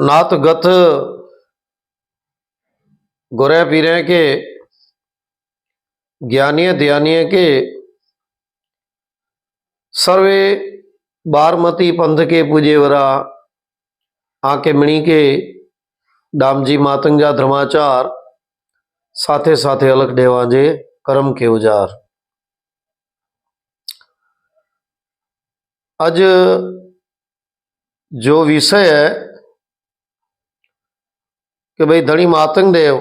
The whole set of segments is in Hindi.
नाथ गथ गोरे पीरे के ज्ञानीय ध्यानीय के सर्वे बारमती पंथ के पूजेवरा आके मणि के दामजी मातंगा धर्माचार साथे साथे अलग देवाजे कर्म के उजार। आज जो विषय है कि भाई धनी मातंग देव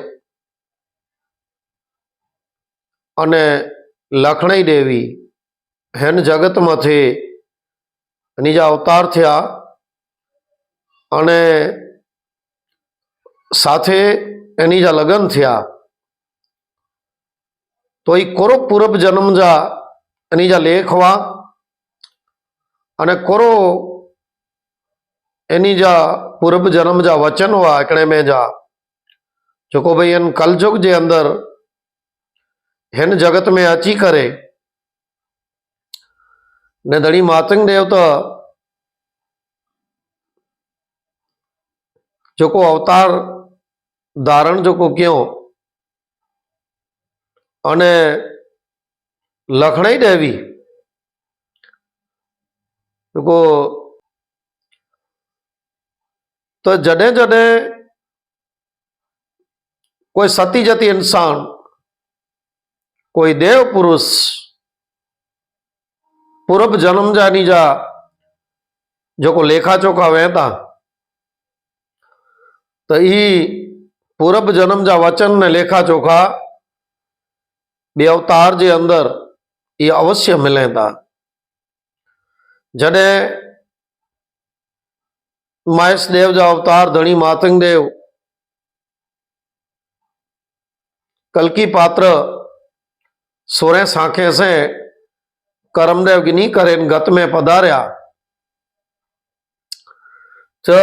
अने लखणी देवी हेन जगत माथे निजा अवतार थया अने साथे एनी जा लग्न थया तो ई कोरो पूरब जन्म जा एनी जा लेखवा अने कोरो एनी जा पूरब जन्म जा वचन हुआ एकड़े में जा जो को भाई इन कलयुग जे अंदर हेन जगत में अची करे ने धनी मातंग देव तो जो को अवतार धारण जो को क्यों अने लखणी देवी जो को तो जडे जडे कोई सती जती इंसान कोई देव पुरुष पूरब जन्म जानी जा जो को लेखा चोखा वहता तो ई पूरब जन्म जा वचन ने लेखा चोखा बे अवतार जे अंदर ये अवश्य मिले था। जडे महेश देव जा अवतार धनी मातंग देव कलकी पात्र सोरे साखे से करमदेव गिनी करे गत में पधार्या तो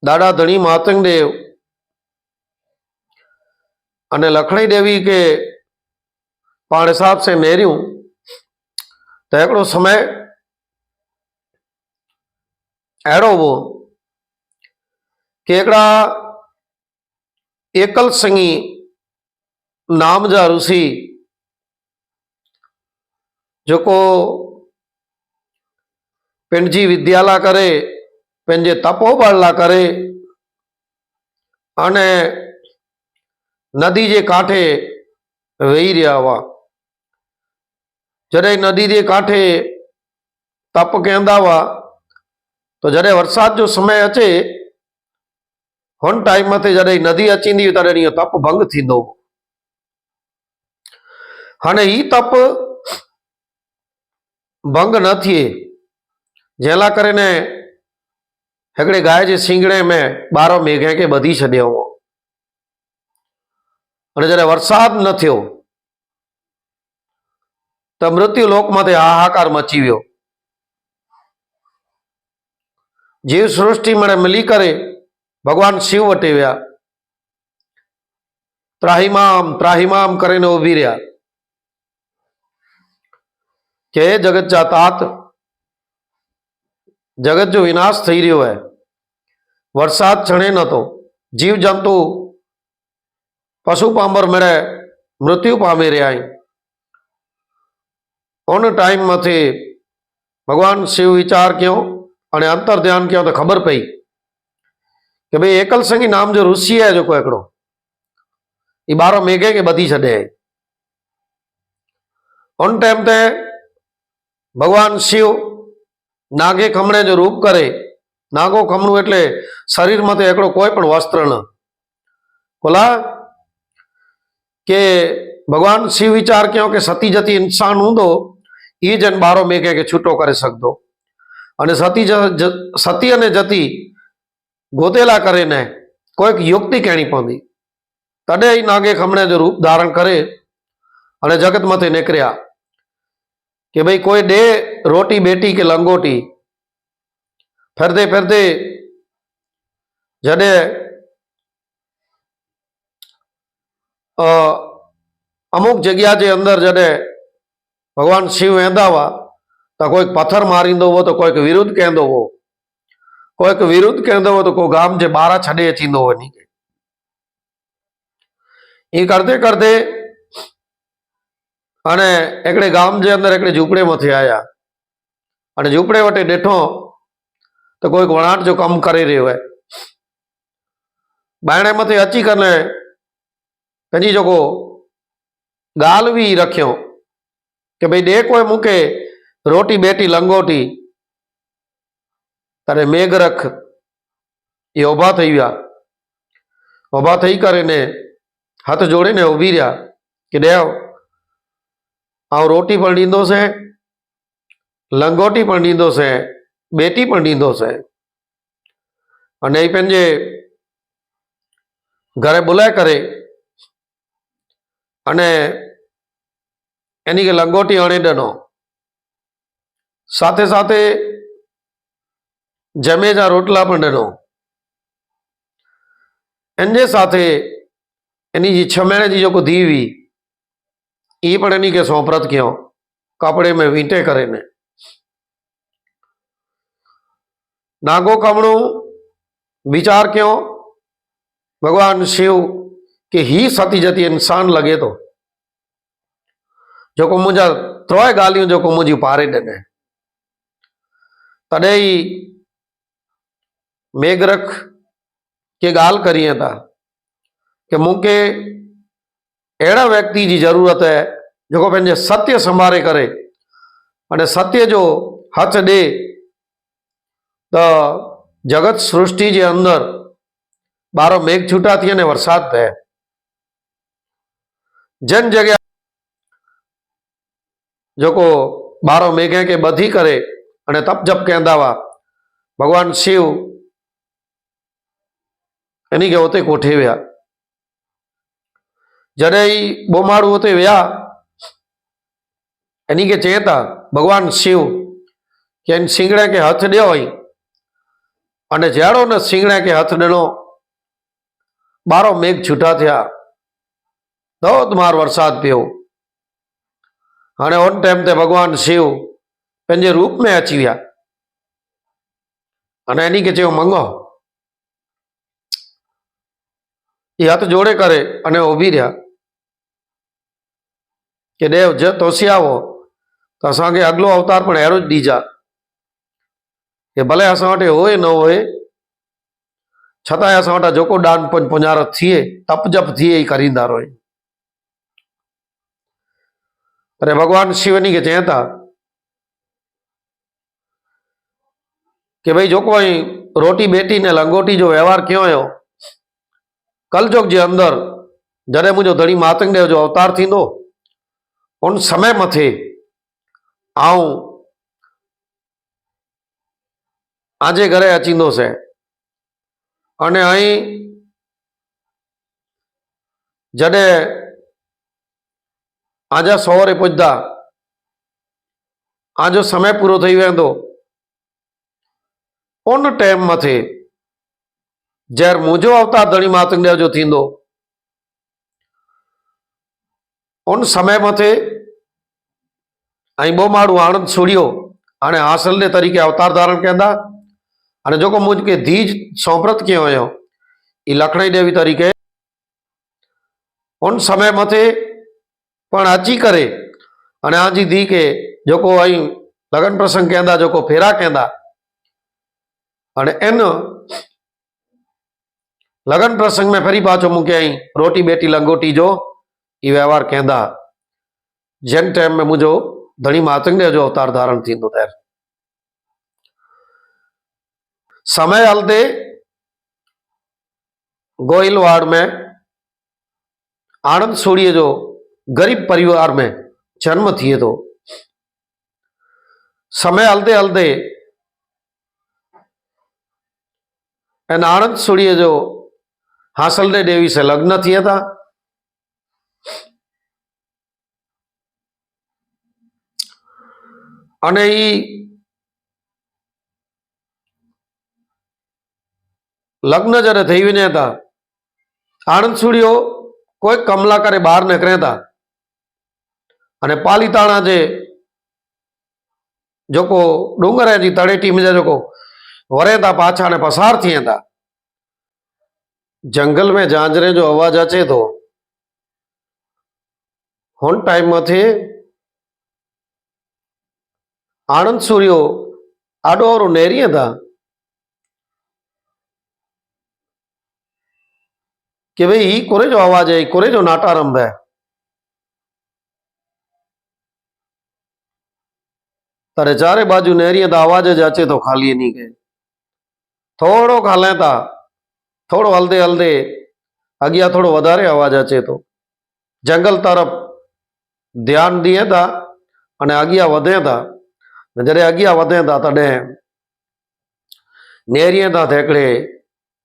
दादा धनी मातंग देव अने लखणी देवी के पाण हिसाब से मेरियों तो एकड़ो समय अड़ो वो कि एकड़ा एकल संगी नाम जा ऋषि जो को पिंडजी विद्याला करे पेंजे तपोबला करे अने नदी जे कांठे वही रहा हुआ जड़े नदी के कांठे तप कहंदा हुआ तो जड़े वरसाद जो समय अचे हुन टाइम मथे जड़े नदी अचींदी तड़े तप भंग थींदो। हाणे ई तप भंग न थिए जेला करे ने हेकड़े गाय जे सींगड़े में 12 मेघे के बधी छड्यो हो अने जड़े वरसाद न थियो तो मृत्यु लोक माथे हाहाकार मची वियो। जीव सृष्टि में मिली करे भगवान शिव वटे व्या त्राहिमाम करे ने उभी रहा के जगत जा तात जगत जो विनाश थई रह्यो है वरसाद छणे न तो जीव जंतु पशु पांबर मेरे मृत्यु पामी रहा है। उन टाइम मथे भगवान शिव विचार क्यों अने अंतर ध्यान क्यों तो खबर पई कि भाई एकल संगी नाम जो ऋषि है जो को एकड़ो ये 12 मेघे के बधी छड़े उन टाइम ते भगवान शिव नागे खमणे जो रूप करे नागो खमणु एटले शरीर में एकड़ो कोई पण वस्त्र न बोला के भगवान शिव विचार क्यों कि सती जती इंसान हूंदो ई जन 12 मेघे के छूटो करे सकदो अने सती अने जती गोतेला करे ने कोई युक्ति कहनी पवंदी तडे ही नागे खमणे जो रूप धारण करे अने जगत मथे निकरिया कि भाई कोई दे रोटी बेटी के लंगोटी फिरदे फिरदे जडे अमुक जगह के अंदर जडे भगवान शिव वेंदा हुआ तो कोई पत्थर मारींदो हो तो कोई विरुद्ध कहंदो हो कोई विरुद्ध कहंदो हो तो को गाम जे 12 छड़े अचींदो वञी ये करते करते अने हिकिड़े गाम जे अंदर हिकिड़े झूपड़े मथे आया अने झूपड़े वटे ॾिठो तो कोई वणाट जो कम करे रहियो है। बायणे मथे अची कने पंहिंजी जेको ॻाल्हि बि रखियो कि भई ॾे कोई मूंखे रोटी बेटी लंगोटी। तॾहिं मेघ रख ये उभा थी विया। उभा थी करे ने हथ जोड़ीने उभी रहिया कि देव आउं रोटी पण ॾींदोसि लंगोटी पण ॾींदोसि बेटी पण ॾींदोसि अने ई पंहिंजे घरे बुलाए करे अने एनी के लंगोटी हणी ॾिनो साथे साथे जमे जा रोटला पण ॾिनो इन जे साथे एनी जी 6 महीने जी जेको धी हुई ई पण एनी के सोपरत कयो कपड़े में वींटे करे ने। नागो कमणो विचार क्यों भगवान शिव कि ही सती जती इंसान लगे तो जो को मुझा 3 गालियों जो को मुझी पारे ॾिने। तॾहिं ही मेघरख के गाल करिए था कि मूंखे अहिड़ा व्यक्ति की जरूरत है जो पंहिंजे सत्य संभारे करे अने सत्य जो हथ ॾे तो जगत सृष्टि के अंदर 12 मेघ छूटा थी ने वरसाद पै। जन जगह जो को 12 मेघे के बधी करे अने तप जप कहंदा हुआ भगवान शिव एनी के उते कोठे विया। जॾहिं ही बोमाड़ू उते विया एनी के चए था भगवान शिव कि इन सिंगड़े के हथ ॾियो हुई अने जहिड़ो न सिंगड़े के हथ ॾिनो 12 मेघ छूटा थिया धोधमार वरसाद पियो। हाँ उन टाइम ते भगवान शिव पंहिंजे रूप में अची विया अने एनी के चयो मंगो। ये हथ जोड़े करे अने उभी रहा कि देव जो तोसी आवो तो असांखे अगलो अवतार पण अहिड़ो ज ॾीजा कि भले असां वटि होए न होए छतांय असां वटां जेको दान पुञार थिए तप जप थिए ई करींदा रहो। अरे भगवान शिवनी के चए था कि भाई जो कोई रोटी बेटी ने लंगोटी जो व्यवहार क्यों हो कलयुग के अंदर जडे मुझो धणी मातंगदेव जो अवतार थींदो उन समय मथे आऊं आजे घरे अचींदो से अने अहीं जडे आजा सवारे पुजदा आजो समय पूरो थी वेंदो उन टाइम मथे जर मुझो अवतार धणी मातंगदेव जो थींदो उन समय मथे बोमाड़ू आनंद सूड़ियो हाणे हासिल ने तरीके अवतार धारण कहंदा अने जो को मुझके धीज सोपरत कियो हुयो ई लखणी देवी तरीके उन समय मथे पण अची करे अने आजी धी के जो को आई लगन प्रसंग कहंदा जो को फेरा कहंदा अने इन लगन प्रसंग में फरी पाछो मूंखे आई रोटी बेटी लंगोटी जो ई व्यवहार कहंदा जन टाइम में मुझो धणी मातंगदेव जो अवतार धारण थींदो त्यार समय हलदे गोइलवाड़ में आनंद सोड़िए जो गरीब परिवार में जन्म थिए तो समय हलदे हलदे एन आनंद सोड़िए जो हासिल देवी से लग्न थिए था अने ई लग्न जरे थी वने था आनंद सूड़ियो कोई कमला करे बाहर निकरे था अने पालीताणा जे जो को डूंगर जी तड़ेटी में जो को वरे था पाछा ने पसार थिए था। जंगल में झांझरे जो अवाज अचे तो हुन टाइम मथे आनंद सूर्यो आडो और नेरिए था कि भाई ही कोरे जो आवाज है, कोरे जो नाटारंभ है। तारे चारे बाजू नेरिए था आवाज ज अचे तो खाली नहीं के थोड़ो खाले था, थोड़ो हलदे हलदे अगिया थोड़ो वधारे आवाज अचे तो जंगल तरफ ध्यान दिए था अने अगिया वधे था। जरे अगिया वधे था तडे नेरिए था तेकड़े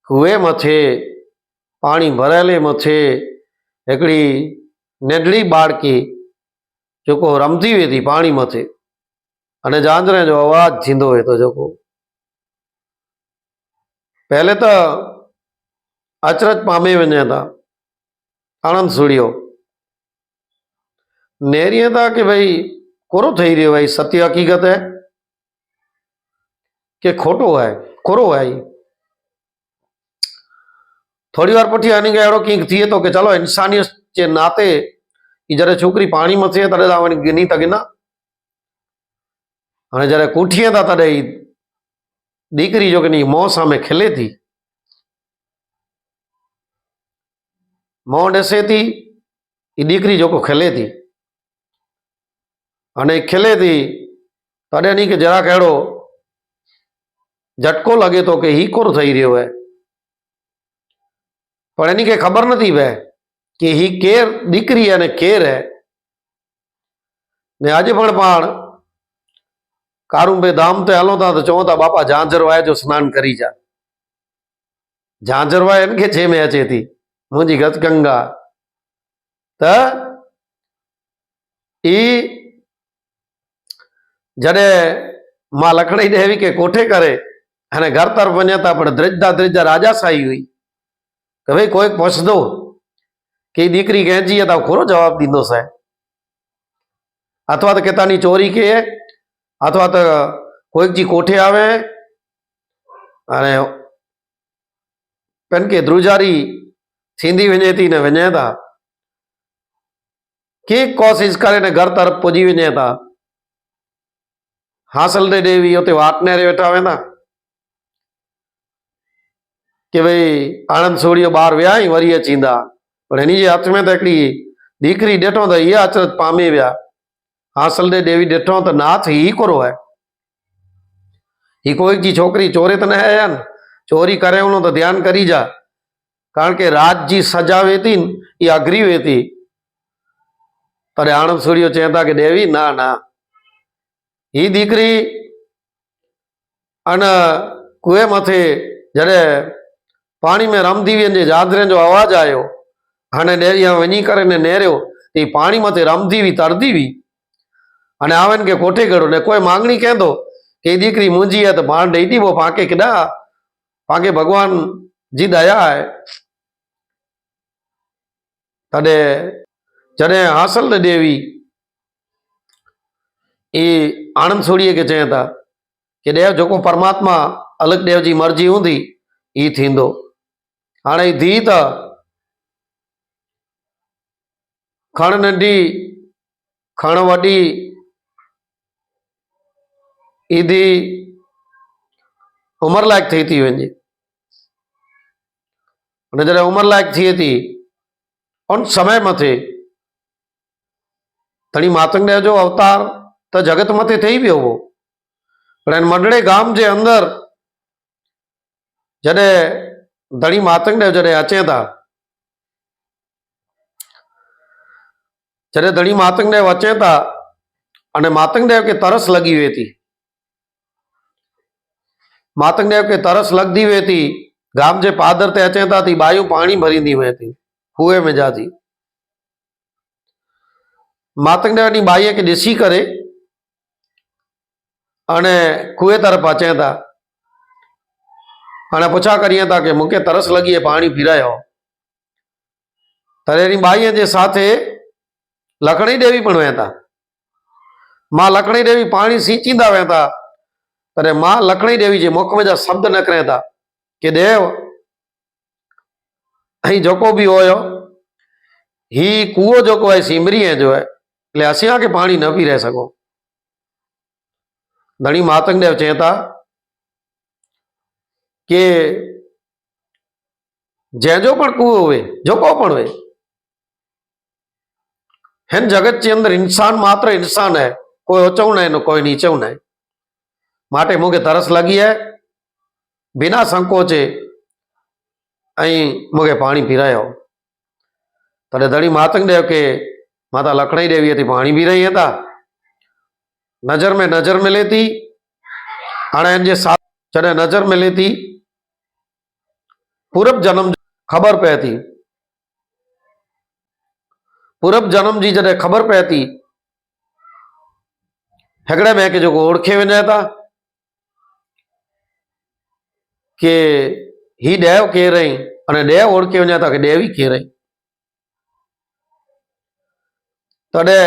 कुए मथे पानी भरेले मथे एकड़ी नेडड़ी बाड़की जो रमती वे थी पानी मथे अने झांझरे जो आवाज थींदो है तो जो पहले तो अचरज पामे वने था। आनंद सूर्यो नेरिए था कि भाई कोरो थई रह्यो है, सत्य हकीकत है कि खोटो है, कोरो है। थोड़ी वार पछी आनी अड़ो कंक थिए तो कि चलो इंसानियत के नाते जरे छोकरी पानी में थे तड़े आवनी गिनी तक ना हाँ जरे कूठिए था तड़े दीकरी जो कि मोह सामे खिले थी, मोह डसे थी दीकरी जो को खिले थी अने खिले थी तड़े नहीं कि जरा कहो झटको लगे तो कि ही कोर थई रह्यो है। पर एनी के खबर नहीं वह कि ही केर दीकरी है ने केर है ने आज पण कारुंबे धाम ते हलो था तो चवो था बापा झांझरवाए जो स्नान करी जा। झांझरवाए इनके छे में अचे थी मुझी गत गंगा त जडे मां लखड़ी देवी के कोठे करे अने घर तरफ वने था पण द्रिजदा द्रिजदा राजा साई हुई कि भाई कोई पूछ दो कि दीकरी कहजी है तो खोरो जवाब दींदो से अथवा तो केतानी चोरी के अथवा तो कोई जी कोठे आवे अने पेन के द्रुजारी थींदी वने थी ने वने था के कोशिश करे ने घर तरफ पुजी वने था। हासिल दे देवी उते वाटने रे वेठा वेंदा कि भाई आनंद सूर्य बार व्याई वरी अचींदा पर हिनी जे हथ में तो हिकिड़ी दीकरी ॾिठो तो ये अचरज पामे विया। हासिल दे देवी ॾिठो तो नाथ ही कोरो है, ही कोई जी छोकरी चोरे तो न आया न चोरी करे उनो तो ध्यान करी जा कारण के राज जी सजा वेती ये अघरी वेती। तड़े आनंद सूर्य चेता कि देवी ना ना ही दीकरी अन कुए मथे जड़े पानी में रमदी वे झांझरे जो आवाज आयो हाणे डेरिया वनी करे ने नेरियो ते पानी मथे रमदी हुई तरदी हुई अने आवन के कोठे गड़ो ने कोई मांगणी कहंदो कि दीकरी मुंजी है तो पाण ॾेई दीबो पाके किडा पाके भगवान जी दया है। तडे जडे हासिल देवी ये आनंद सूर्य के चए था कि देव जो परमात्मा अलग देव जी मर्जी हूंदी ई थींदो। हाणे धी त खण नंढी खण वॾी ई धी उमर लायक थी थी वञे उन जॾहिं उमर लायक थिए थी उन समय मथे धणी मातंग देव जो अवतार तो जगत मथे थी वियो हो पर मंडड़े गाम जे अंदर जडे धणी मातंग देव जडे अचे था जडे धणी मातंग देव अचे था अने मातंग देव के तरस लगी हुई थी। मातंग देव के तरस लगती हुई थी गाम जे पादर ते अचे था थी बायू पानी भरींदी हुई थी कुएं में जाती मातंग देव नी बाई के दिसी करे अने कुएं तरफ अचे था अने पूछा करिए था कि मुके तरस लगी है पानी पीरायो तरे बाई जे साथे लखड़ी देवी पण वेता मां लखड़ी देवी पानी सींचींदा वेता तने मां लखणी देवी जी मुख में जा शब्द निकरे था कि देव अही जोको भी होयो ही कुओ जोको है सिमरी है जो है એટલે असिया के पानी न पी रह सको। धनी मातंग देव चेता कि जैजो पण कुओ हुए जोको पण हुए हिन जगत के अंदर इंसान मात्र इंसान है, कोई ऊंचो नहीं कोई नीचो नहीं। माटे मुझे तरस लगी है, बिना संकोचे अई मुझे पानी पीरायो। तने धनी मातंग देव के माता लखणी देवी थी पानी पी रही था, नजर में नजर मिले थी। हाँ जे साथ जडे नजर मिले थी पूरब जन्म खबर पे थी, पूरब जन्म जी जडे खबर पे थी हेगड़े में के जो ओळखे वञे था कि ही देव के रही अने देव ओळखे वञे था कि देवी के रही। तडे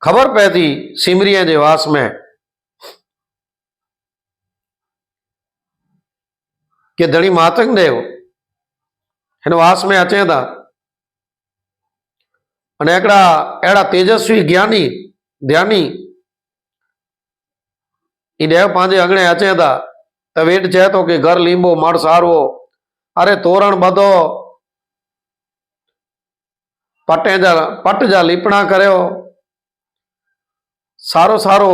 खबर पे थी सिमरिया जे वास में कि धनी मातंग देव हिन वास में अचे था अने एकड़ा एड़ा तेजस्वी ज्ञानी ध्यानी ई देव पांजे अंगणे अचे था तो वेट चे तो कि घर लींबो मड़ सारवो, अरे तोरण बधो पट जा लीपणा करो, सारो सारो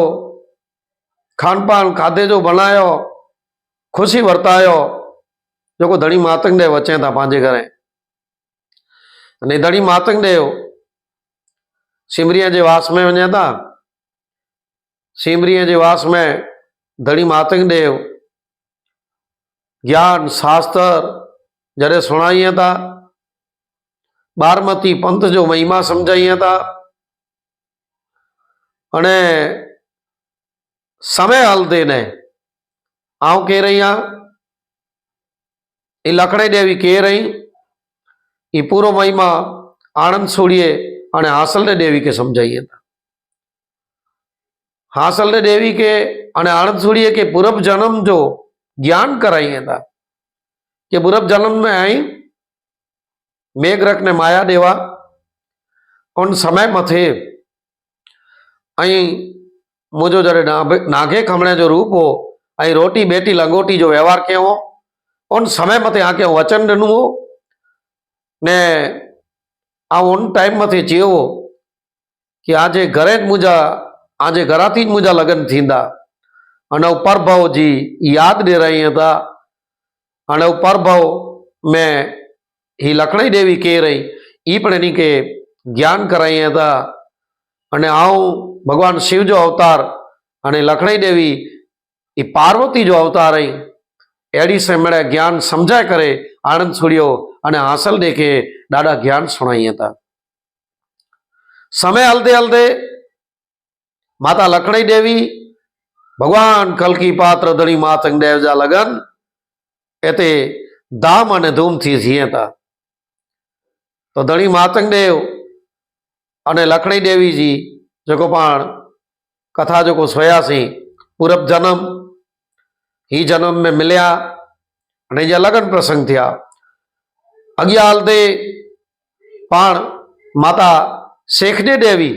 खान पान खाधे जो बनायो, खुशी वर्तायो। जो को धनी मातंग देव अचे था पांजे घरे अने धनी मातंग देव सिमरिया जे वास में वञे था। सिमरिया जे वास में धनी मातंग देव ज्ञान शास्त्र जरे सुनाइए था, बारमती पंथ जो महिमा समझाइए था अने समय हलते ने आऊं कह रही हाँ ये लखणी देवी कह रही ये पूरो महिमा आनंद सोड़िए अने हासल देवी के समझाइए था। हासल देवी के अने आनंद सोड़िए के पूरब जन्म जो ज्ञान कराइए था कि पूरब जन्म में आई मेघरख ने माया देवा उन समय मथे अई मुझो जरे नागे खमणे जो रूप हो अई रोटी बेटी लंगोटी जो व्यवहार के हो उन समय मथे आके वचन दिनु हो ने आ उन टाइम मथे जीव कि आजे घरे मुझा आजे घराथी मुझा लगन थींदा अने परभव जी याद दे रही था अने परभव में ही लखणी देवी कह रही ई पण एनी के ज्ञान कराई था अने आऊं भगवान शिव जो अवतार अने लखणी देवी ई पार्वती जो अवतार रही एड़ी से मेरे ज्ञान समझाए करे आनंद छुड़ियो अने हासिल देखे डाडा ज्ञान सुनाइए था। समय हलते हलते माता लखणी देवी भगवान कलकी पात्र धनी मातंग देव जा लगन एते धाम अने धूम थी थिए था। तो धनी मातंग देव अने लखणी देवी जी जो पण कथा जो सोयासी पूरब जन्म ही जन्म में मिलया अने जे लगन प्रसंग थिया। अगिया हलते पण माता शेखनी देवी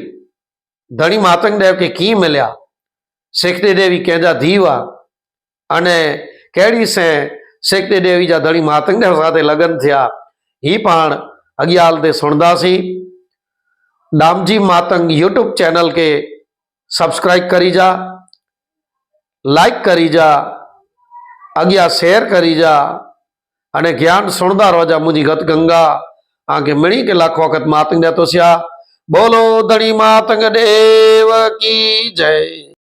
धनी मातंग देव के की मिलया, शेखनी देवी केजा धीवा अने केड़ी से शेखनी देवी जा धनी मातंग देव साथे लगन थिया ही पण अगिया हलते सुणदासी। दामजी मातंग यूट्यूब चैनल के सब्सक्राइब करी जा, लाइक करी जा, अगिया शेयर करी जा अने ज्ञान सुनदा रोजा मुझी गत गंगा आगे मिणी के लाख वक्त मातंग देतो स्या। बोलो धनी मातंग देव की जय।